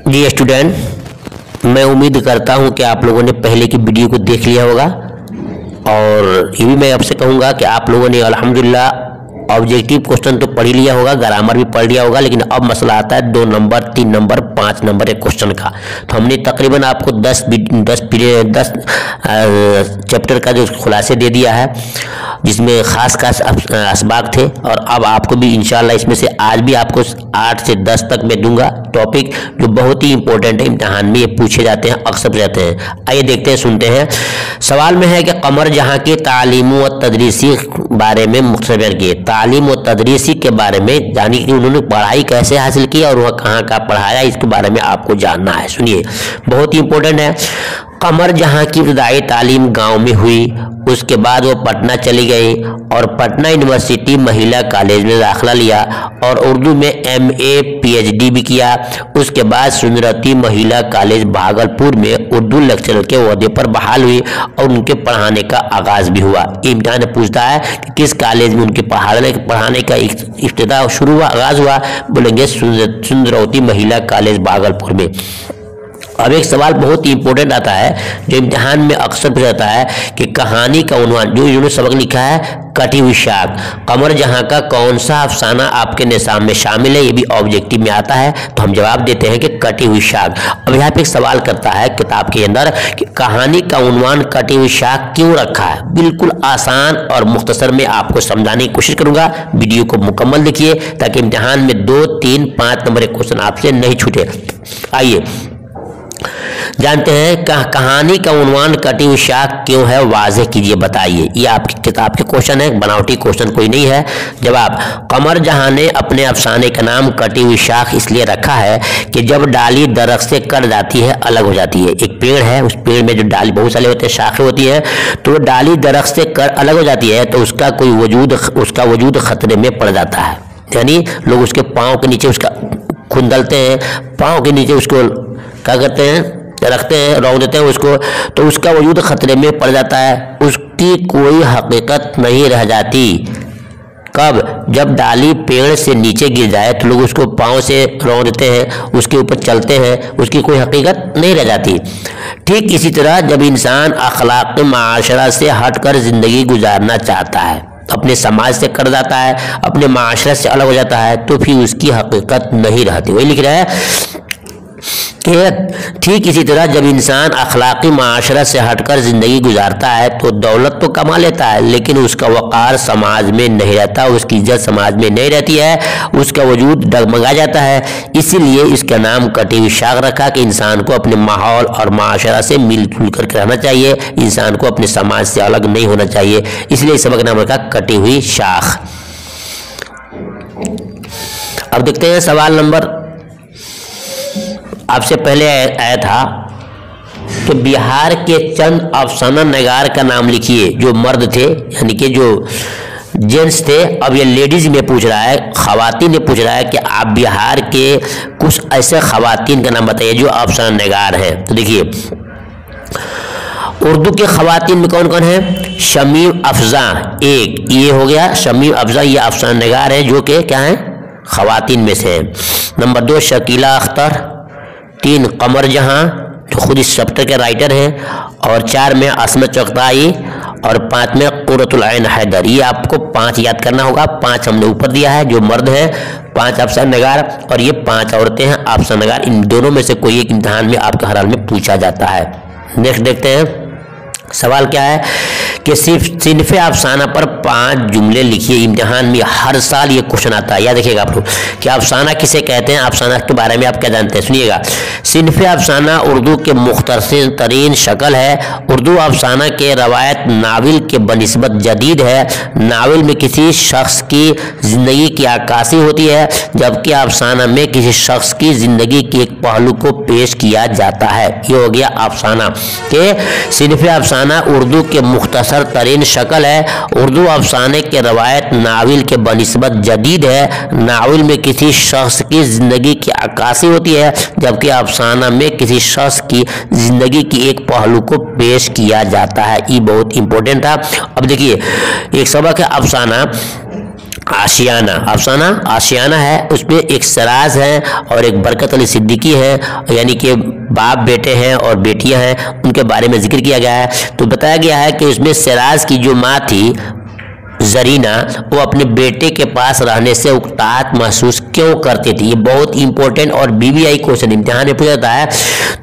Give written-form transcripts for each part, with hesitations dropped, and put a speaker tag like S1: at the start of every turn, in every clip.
S1: जी student, मैं उम्मीद करता हूं कि आप लोगों ने पहले की वीडियो को देख लिया होगा और ये भी मैं आपसे कहूंगा कि आप लोगों ने अल्हम्दुलिल्लाह ऑब्जेक्टिव क्वेश्चन तो पढ़ ही लिया होगा, ग्रामर भी पढ़ लिया होगा, लेकिन अब मसला आता है 2 नंबर 3 नंबर 5 नंबर एक क्वेश्चन का। तो हमने तकरीबन आपको 10 चैप्टर का जो खुलासे दे दिया है, जिसमें खास असबाक थे, और अब आपको भी इंशाल्लाह इसमें से आज भी आपको 8 से 10 तक मैं दूंगा टॉपिक जो बहुत ही इंपॉर्टेंट है, इम्तिहान में ये पूछे जाते हैं, अक्सर जाते हैं। आइए देखते हैं, सुनते हैं। सवाल में है कि कमर जहां के तालीम व तदरीसी बारे में मुख्तसर किए। तालीम व तदरीसी के बारे में यानी कि उन्होंने पढ़ाई कैसे हासिल की और वह कहाँ का पढ़ाया, इसके बारे में आपको जानना है। सुनिए, बहुत ही इंपॉर्टेंट है। कमर जहां की इब्तदाई तालीम गांव में हुई, उसके बाद वो पटना चली गई और पटना यूनिवर्सिटी महिला कॉलेज में दाखिला लिया और उर्दू में MA PhD भी किया। उसके बाद सुंदरती महिला कॉलेज भागलपुर में उर्दू लेक्चरर के ओहदे पर बहाल हुई और उनके पढ़ाने का आगाज भी हुआ। इम्तिहान पूछता है कि किस कॉलेज में उनके पढ़ाने का इब्तिदा शुरू हुआ, आगाज हुआ, बोलेंगे सुंदरवती महिला कॉलेज भागलपुर में। अब एक सवाल बहुत ही इंपॉर्टेंट आता है जो इम्तिहान में अक्सर पूछा जाता है कि कहानी का उन्वान, जो इन्होंने सबक लिखा है कटी हुई शाख, कमर जहां का कौन सा अफसाना आपके निसाब में शामिल है, ये भी ऑब्जेक्टिव में आता है। तो हम जवाब देते हैं कि कटी हुई शाख। अब यहाँ पे एक सवाल करता है किताब के अंदर कि कहानी का उन्वान कटी हुई शाख क्यों रखा है। बिल्कुल आसान और मुख्तसर में आपको समझाने की कोशिश करूंगा। वीडियो को मुकम्मल देखिए ताकि इम्तिहान में 2, 3, 5 नंबर के क्वेश्चन आपसे नहीं छूटे। आइए जानते हैं कहानी का उन्वान कटी हुई शाख क्यों है, वाज़ेह कीजिए, बताइए। ये आपकी किताब के क्वेश्चन है, बनावटी क्वेश्चन कोई नहीं है। जवाब, कमर जहां ने अपने अफसाने का नाम कटी हुई शाख इसलिए रखा है कि जब डाली दरख्त से कट जाती है, अलग हो जाती है। एक पेड़ है, उस पेड़ में जो डाली बहुत सारे होते हैं, शाखें होती है, तो डाली दरख्त से अलग हो जाती है तो उसका वजूद खतरे में पड़ जाता है। यानी लोग उसके पाँव के नीचे उसका खुंदलते हैं, पाँव के नीचे उसको क्या करते हैं, रखते हैं, रौंद देते हैं उसको, तो उसका वजूद खतरे में पड़ जाता है। उसकी कोई हकीकत नहीं रह जाती। कब? जब डाली पेड़ से नीचे गिर जाए तो लोग उसको पाँव से रौंद देते हैं, उसके ऊपर चलते हैं, उसकी कोई हकीकत नहीं रह जाती। ठीक इसी तरह जब इंसान अखलाक माशरा से हटकर ज़िंदगी गुजारना चाहता है, अपने समाज से कट जाता है, अपने माशरा से अलग हो जाता है, तो फिर उसकी हकीकत नहीं रहती। वही लिख रहा है कि ठीक इसी तरह जब इंसान अखलाकी माशरा से हटकर ज़िंदगी गुजारता है तो दौलत तो कमा लेता है, लेकिन उसका वक़ार समाज में नहीं रहता, उसकी इज्जत समाज में नहीं रहती है, उसका वजूद डगमगा जाता है। इसीलिए इसका नाम कटी हुई शाख रखा कि इंसान को अपने माहौल और माशरा से मिलजुल कर रहना चाहिए, इंसान को अपने समाज से अलग नहीं होना चाहिए, इसलिए इस सबक नाम रखा कटी हुई शाख। अब देखते हैं सवाल नंबर, आपसे पहले आया था कि बिहार के चंद अफसाना नगार का नाम लिखिए जो मर्द थे, यानी कि जो जेंट्स थे। अब ये लेडीज में पूछ रहा है, खवातीन ने पूछ रहा है कि आप बिहार के कुछ ऐसे खवातीन का नाम बताइए जो अफसाना नगार हैं। तो देखिए, उर्दू के खवातीन में कौन कौन है? शमीम अफजा, एक ये हो गया शमीम अफजा, ये अफसाना नगार है जो कि क्या है, खवातीन में से है। नंबर 2 शकीला अख्तर, 3 कमर जहां जो खुद इस चैप्टर के राइटर हैं, और 4 में असमत चगताई, और 5 में कुर्रतुल ऐन हैदर। ये आपको 5 याद करना होगा। 5 हमने ऊपर दिया है जो मर्द हैं, 5 अफसाना नगार, और ये 5 औरतें हैं अफसाना नगार। इन दोनों में से कोई एक इम्तिहान में आपके हर हाल में पूछा जाता है। नेक्स्ट देखते हैं, सवाल क्या है कि सिर्फ सिनफ़े अफसाना पर 5 जुमले लिखिए। इम्तिहान में हर साल ये क्वेश्चन आता है, याद रखिएगा आप लोग कि अफसाना किसे कहते हैं, अफसाना के बारे में आप क्या जानते हैं। सुनिएगा, सिनफ़े अफसाना उर्दू के मुख्तसर तरीन शक्ल है। उर्दू अफसाना के रवायत नावल के बनिस्बत जदीद है। नावल में किसी शख्स की ज़िंदगी की अक्कासी होती है, जबकि अफसाना में किसी शख्स की ज़िंदगी के एक पहलू को पेश किया जाता है। ये हो गया अफसाना के सिनफ़े अफसाना उर्दू के मुख्तसर तरीन शक्ल है। उर्दू अफसाने के रवायत नावल के बनिस्बत जदीद है। नावल में किसी शख्स की ज़िंदगी की अक्कासी होती है, जबकि अफसाना में किसी शख्स की ज़िंदगी की एक पहलू को पेश किया जाता है। ये बहुत इंपॉर्टेंट था। अब देखिए, एक सबक है अफसाना, आशियाना, अफसाना आशियाना है, उसमें एक सिराज है और एक बरकत अली सिद्दीकी है, यानी कि बाप बेटे हैं और बेटियां हैं, उनके बारे में जिक्र किया गया है। तो बताया गया है कि उसमें सिराज की जो माँ थी जरीना, वो अपने बेटे के पास रहने से उकताहट महसूस क्यों करती थी। ये बहुत इंपॉर्टेंट और बीबीआई क्वेश्चन इम्तिहान में पूछा जाता है।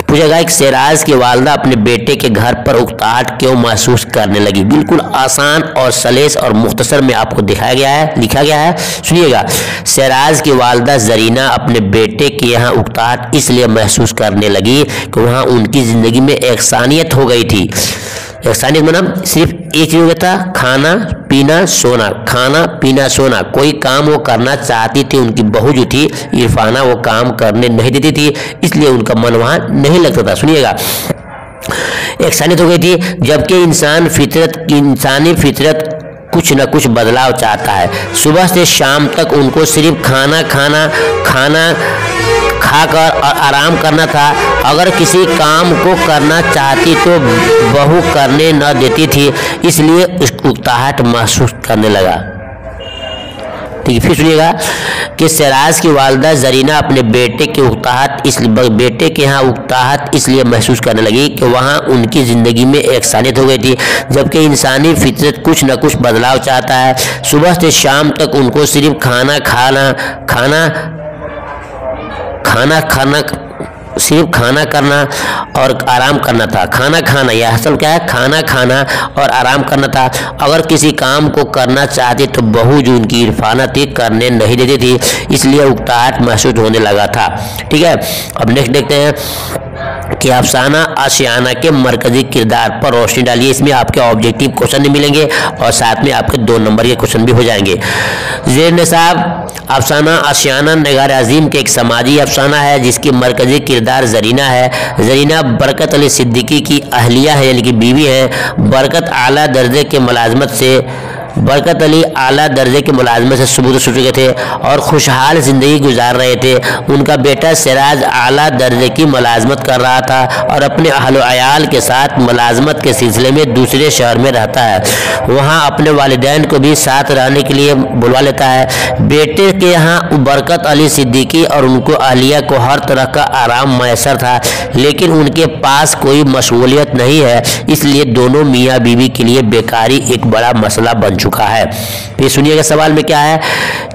S1: पूछेगा एक सिराज की वालदा अपने बेटे के घर पर उकताहट क्यों महसूस करने लगी। बिल्कुल आसान और सलेस और मुख्तसर में आपको दिखाया गया है, लिखा गया है, सुनिएगा। सिराज की वालदा जरीना अपने बेटे के यहाँ उकताहट इसलिए महसूस करने लगी कि वहाँ उनकी जिंदगी में एकसानियत हो गई थी। एकसानियत मतलब सिर्फ एक चीज हो गया था, खाना पीना सोना, खाना पीना सोना। कोई काम वो करना चाहती थी, उनकी बहू जो थी इरफाना वो काम करने नहीं देती थी, इसलिए उनका मन वहां नहीं लगता था। सुनिएगा, एकसानियत हो गई थी। जबकि इंसानी फितरत कुछ न कुछ बदलाव चाहता है। सुबह से शाम तक उनको सिर्फ खाना खाकर और आराम करना था। अगर किसी काम को करना चाहती तो बहू करने न देती थी, इसलिए उकताहट महसूस करने लगा। ठीक है, फिर सुनिएगा कि सिराज की वालदा जरीना अपने बेटे के यहाँ उकताहट इसलिए महसूस करने लगी कि वहाँ उनकी ज़िंदगी में एकसानियत हो गई थी। जबकि इंसानी फितरत कुछ न कुछ बदलाव चाहता है। सुबह से शाम तक उनको सिर्फ खाना करना और आराम करना था। खाना यह असल क्या है, खाना और आराम करना था। अगर किसी काम को करना चाहती तो बहू जो उनकी इरफाना थी करने नहीं देती थी, इसलिए उकताहट महसूस होने लगा था। ठीक है, अब नेक्स्ट देखते हैं कि अफसाना आशियाना के मरकजी किरदार पर रोशनी डालिए। इसमें आपके ऑब्जेक्टिव क्वेश्चन मिलेंगे और साथ में आपके 2 नंबर के क्वेश्चन भी हो जाएंगे। ज़ेर निसाब अफसाना आशियाना निगार अजीम के एक समाजी अफसाना है जिसकी मरकजी किरदार जरीना है। जरीना बरकत अली सिद्दीकी की अहलिया है, यानी कि बीवी है। बरकत अली आला दर्जे के मुलाजमत से सुबुत हो चुके थे और खुशहाल ज़िंदगी गुजार रहे थे। उनका बेटा सिराज आला दर्जे की मुलाजमत कर रहा था और अपने अहल अयाल के साथ मुलाजमत के सिलसिले में दूसरे शहर में रहता है। वहाँ अपने वालिदैन को भी साथ रहने के लिए बुलवा लेता है। बेटे के यहाँ बरकत अली सिद्दीकी और उनको अहलिया को हर तरह का आराम मैसर था, लेकिन उनके पास कोई मशगूलियत नहीं है, इसलिए दोनों मियाँ बीवी के लिए बेकारी एक बड़ा मसला बन चुका है। फिर सुनिएगा सवाल में क्या है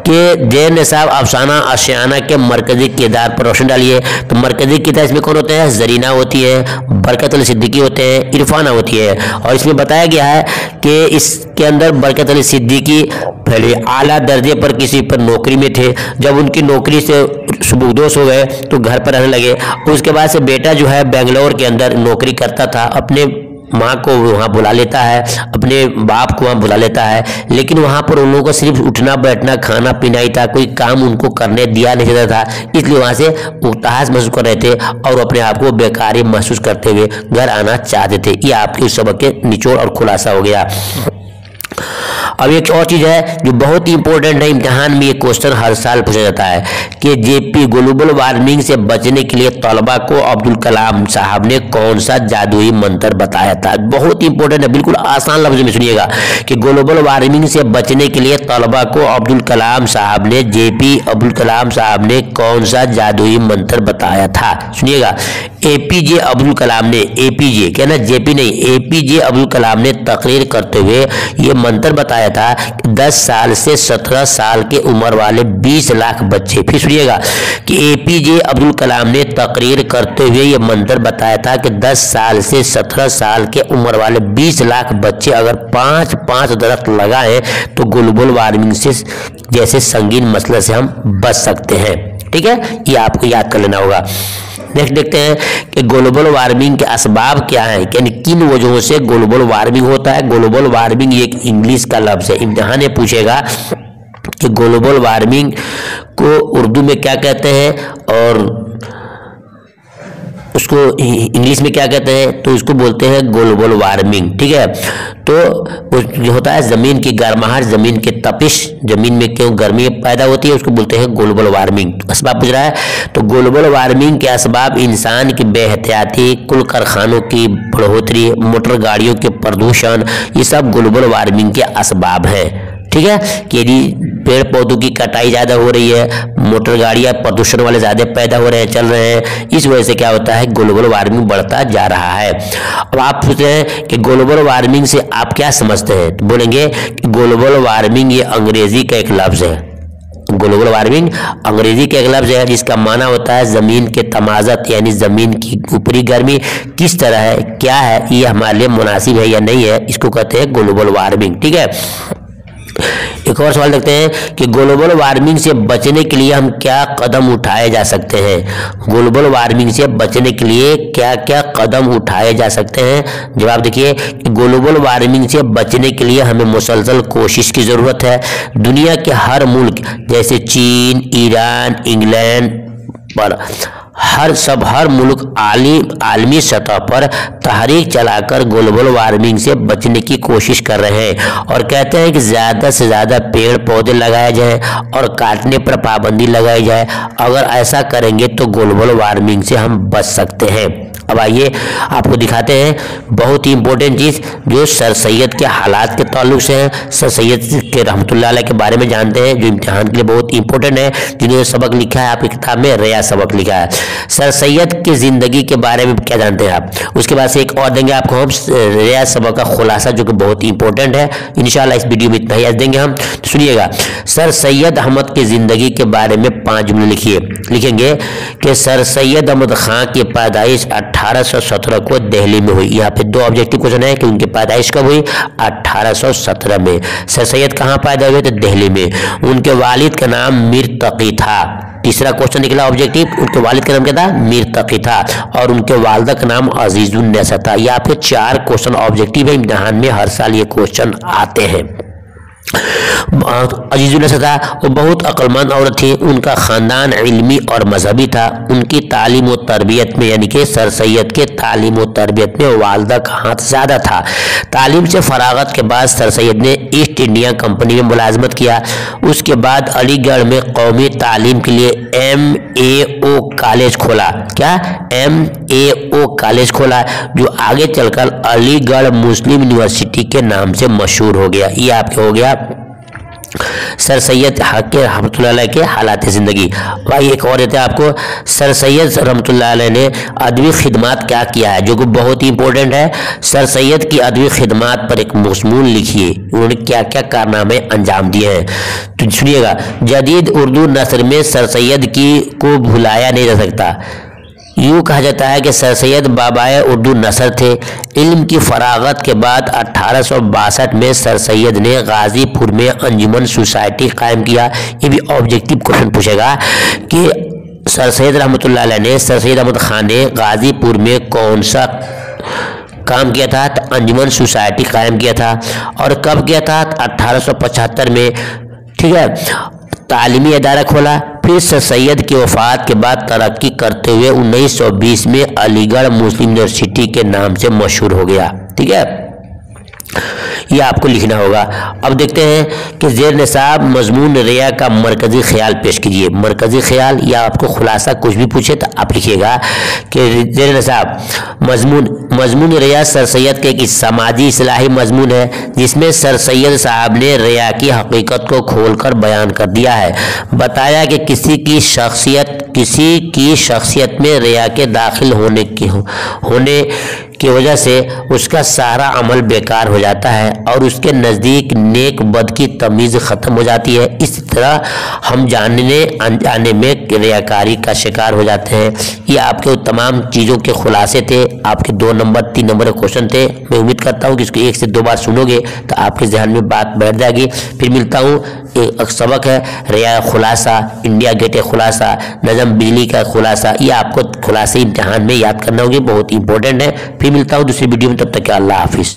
S1: कि ज़ेर निसाब अफसाना आशियाना के मरकजी किरदार पर रोशनी डालिए। तो मरकजी किरदार इसमें कौन होते हैं, जरीना होती है, बरकत अली सिद्दीकी होते हैं, इरफाना होती है। और इसमें बताया गया है कि इसके अंदर बरकत अली सिद्दीकी पहले आला दर्जे पर किसी पर नौकरी में थे। जब उनकी नौकरी से सुबुकदोश हो गए तो घर पर रहने लगे। उसके बाद से बेटा जो है बेंगलोर के अंदर नौकरी करता था, अपने माँ को वहाँ बुला लेता है, अपने बाप को वहाँ बुला लेता है, लेकिन वहाँ पर उन लोगों को सिर्फ उठना बैठना खाना पीना ही था, कोई काम उनको करने दिया नहीं जाता था। इसलिए वहाँ से उकताहट महसूस कर रहे थे और अपने आप को बेकारी महसूस करते हुए घर आना चाहते थे। ये आपके उस सबक के निचोड़ और खुलासा हो गया। अब एक और चीज़ है जो बहुत ही इंपॉर्टेंट है, इम्तिहान में ये क्वेश्चन हर साल पूछा जाता है कि जेपी ग्लोबल वार्मिंग से बचने के लिए तलबा को अब्दुल कलाम साहब ने कौन सा जादुई मंत्र बताया था। बहुत इंपॉर्टेंट है, बिल्कुल आसान लफ्ज़ में सुनिएगा कि ग्लोबल वार्मिंग से बचने के लिए तलबा को अब्दुल कलाम साहब ने अब्दुल कलाम साहब ने कौन सा जादुई मंत्र बताया था। सुनिएगा, एपीजे अब्दुल कलाम ने, एपीजे कहना जेपी नहीं, एपीजे अब्दुल कलाम ने तकरीर करते हुए ये मंत्र बताया था कि 10 साल से 17 साल के उम्र वाले 20 लाख बच्चे। फिर सुनिएगा कि एपीजे अब्दुल कलाम ने तकरीर करते हुए ये मंत्र बताया था कि 10 साल से 17 साल के उम्र वाले 20 लाख बच्चे अगर 5-5 दरख्त लगाएं तो ग्लोबल वार्मिंग से जैसे संगीन मसले से हम बच सकते हैं। ठीक है, ये आपको याद कर लेना होगा। नेक्स्ट देखते हैं कि ग्लोबल वार्मिंग के असबाब क्या हैं, यानी किन वजहों से ग्लोबल वार्मिंग होता है। ग्लोबल वार्मिंग एक इंग्लिश का लफ्ज़ है, इम्तिहान में पूछेगा कि ग्लोबल वार्मिंग को उर्दू में क्या कहते हैं और उसको इंग्लिश में क्या कहते हैं, तो उसको बोलते हैं ग्लोबल वार्मिंग। ठीक है, तो जो होता है ज़मीन की गर्माहट, ज़मीन की तपिश, ज़मीन में क्यों गर्मी पैदा होती है उसको बोलते हैं ग्लोबल वार्मिंग। असबाब पूछ रहा है, तो ग्लोबल वार्मिंग के असबाब इंसान की बेहतियाती, कुल कारखानों की बढ़ोतरी, मोटर गाड़ियों के प्रदूषण, ये सब ग्लोबल वार्मिंग के असबाब हैं। ठीक है, कि यदि पेड़ पौधों की कटाई ज़्यादा हो रही है, मोटर गाड़ियाँ प्रदूषण वाले ज़्यादा पैदा हो रहे हैं, चल रहे हैं, इस वजह से क्या होता है, ग्लोबल वार्मिंग बढ़ता जा रहा है। अब आप पूछ रहे हैं कि ग्लोबल वार्मिंग से आप क्या समझते हैं, तो बोलेंगे कि ग्लोबल वार्मिंग ये अंग्रेजी का एक लफ्ज़ है। ग्लोबल वार्मिंग अंग्रेजी का एक लफ्ज़ है जिसका माना होता है ज़मीन के तमाज़त, यानी ज़मीन की ऊपरी गर्मी किस तरह है, क्या है, ये हमारे लिए मुनासिब है या नहीं है, इसको कहते हैं ग्लोबल वार्मिंग। ठीक है, एक और सवाल देखते हैं कि ग्लोबल वार्मिंग से बचने के लिए हम क्या कदम उठाए जा सकते हैं। ग्लोबल वार्मिंग से बचने के लिए क्या क्या कदम उठाए जा सकते हैं। जवाब देखिए, ग्लोबल वार्मिंग से बचने के लिए हमें मुसलसल कोशिश की ज़रूरत है। दुनिया के हर मुल्क जैसे चीन, ईरान, इंग्लैंड पर हर मुल्क आलमी सतह पर तहरीक चलाकर ग्लोबल वार्मिंग से बचने की कोशिश कर रहे हैं और कहते हैं कि ज़्यादा से ज़्यादा पेड़ पौधे लगाए जाएं और काटने पर पाबंदी लगाई जाए। अगर ऐसा करेंगे तो ग्लोबल वार्मिंग से हम बच सकते हैं। अब आइए आपको दिखाते हैं बहुत ही इंपॉर्टेंट चीज़ जो सर सैयद के हालात के ताल्लुक से है। सर सैयद के रहमतुल्लाह अलैह के बारे में जानते हैं जो इम्तिहान के लिए बहुत इंपॉर्टेंट है, जिन्होंने सबक लिखा है, आपकी किताब में रिया सबक लिखा है। सर सैयद की ज़िंदगी के बारे में क्या जानते हैं आप, उसके बाद से एक और देंगे आपको हम रिया सबक का खुलासा जो कि बहुत इंपॉर्टेंट है। इंशाल्लाह इस वीडियो में इतना ही आज देंगे हम, तो सुनिएगा। सर सैयद अहमद की ज़िंदगी के बारे में 5 जुमले लिखेंगे कि सर सैयद अहमद खां की पैदाइश 1817 को दिल्ली में हुई। यहाँ पे 2 ऑब्जेक्टिव क्वेश्चन है कि उनकी पैदाइश कब हुई, 1817 में। सर सैयद कहाँ पैदा हुए थे, दिल्ली में। उनके वालिद का नाम मीर तकी था। तीसरा क्वेश्चन निकला ऑब्जेक्टिव, उनके वालिद का नाम क्या था, मीर तकी था, और उनके वालिदा का नाम अजीजुन्नेसा था। यहाँ पे 4 क्वेश्चन ऑब्जेक्टिव है, इम्तिहान में हर साल ये क्वेश्चन आते हैं। अजीजुन्नेसा था, वो बहुत अक्लमंद औरत थी। उनका ख़ानदान इल्मी और मजहबी था। उनकी तालीम व तरबियत में, यानी कि सर सैयद के तालीम व तरबियत में वालिदा का हाथ ज़्यादा था। तालीम से फरागत के बाद सर सैयद ने ईस्ट इंडिया कंपनी में मुलाजमत किया। उसके बाद अलीगढ़ में कौमी तालीम के लिए MAO कॉलेज खोला। क्या, MAO कॉलेज खोला, जो आगे चलकर अलीगढ़ मुस्लिम यूनिवर्सिटी के नाम से मशहूर हो गया। ये आपके हो गया सर सैयद के रहमतुल्लाह अलैह के हालात ज़िंदगी। भाई एक और देते हैं आपको, सर सैयद रहमतुल्लाह अलैह ने अदबी खिदमात क्या किया है, जो कि बहुत ही इंपॉर्टेंट है। सर सैयद की अदबी खिदमात पर एक मज़मून लिखिए, उन्होंने क्या क्या कारनामे अंजाम दिए हैं, तो सुनिएगा। जदीद उर्दू नस्र में सर सैयद को भुलाया नहीं जा सकता। यूँ कहा जाता है कि सर सैयद बाबाए उर्दू नसर थे। इल्म की फरागत के बाद 1862 में सर सैयद ने गाज़ीपुर में अंजुमन सोसाइटी कायम किया। ये भी ऑब्जेक्टिव क्वेश्चन पूछेगा कि सर सैयद रहमतुल्लाह अलैह ने, सर सैयद अहमद खान ने गाज़ीपुर में कौन सा काम किया था, तो अंजुमन सोसाइटी कायम किया था। और कब किया था, 1875 में। ठीक है, तालीमी अदारा खोला। फिर सर सैयद की वफ़ात के बाद तरक्की करते हुए 1920 में अलीगढ़ मुस्लिम यूनिवर्सिटी के नाम से मशहूर हो गया। ठीक है, ये आपको लिखना होगा। अब देखते हैं कि ज़ेर निसाब मजमून रिया का मरकज़ी ख्याल पेश कीजिए। मरकज़ी ख्याल या आपको खुलासा कुछ भी पूछे तो आप लिखिएगा कि ज़ेर निसाब मजमून रिया सर सैयद के एक समाजी इस्लाही मजमून है, जिसमें सर सैयद साहब ने रिया की हकीकत को खोलकर बयान कर दिया है। बताया कि किसी की शख्सियत में रिया के दाखिल होने की वजह से उसका सारा अमल बेकार हो जाता है और उसके नज़दीक नेक बद की तमीज़ ख़त्म हो जाती है। इस तरह हम जानने अनजाने में रियाकारी का शिकार हो जाते हैं। ये आपके तमाम चीज़ों के खुलासे थे, आपके 2 नंबर 3 नंबर के क्वेश्चन थे। मैं उम्मीद करता हूँ कि इसको 1 से 2 बार सुनोगे तो आपके जहन में बात बैठ जाएगी। फिर मिलता हूँ, एक सबक है रिया खुलासा, इंडिया गेट खुलासा, नज़म बिजली का खुलासा। ये आपको खुलासे इम्तिहान में याद करना होगी, बहुत इंपॉर्टेंट है। फिर मिलता हूँ दूसरी वीडियो में, तब तक अल्लाह हाफिज़।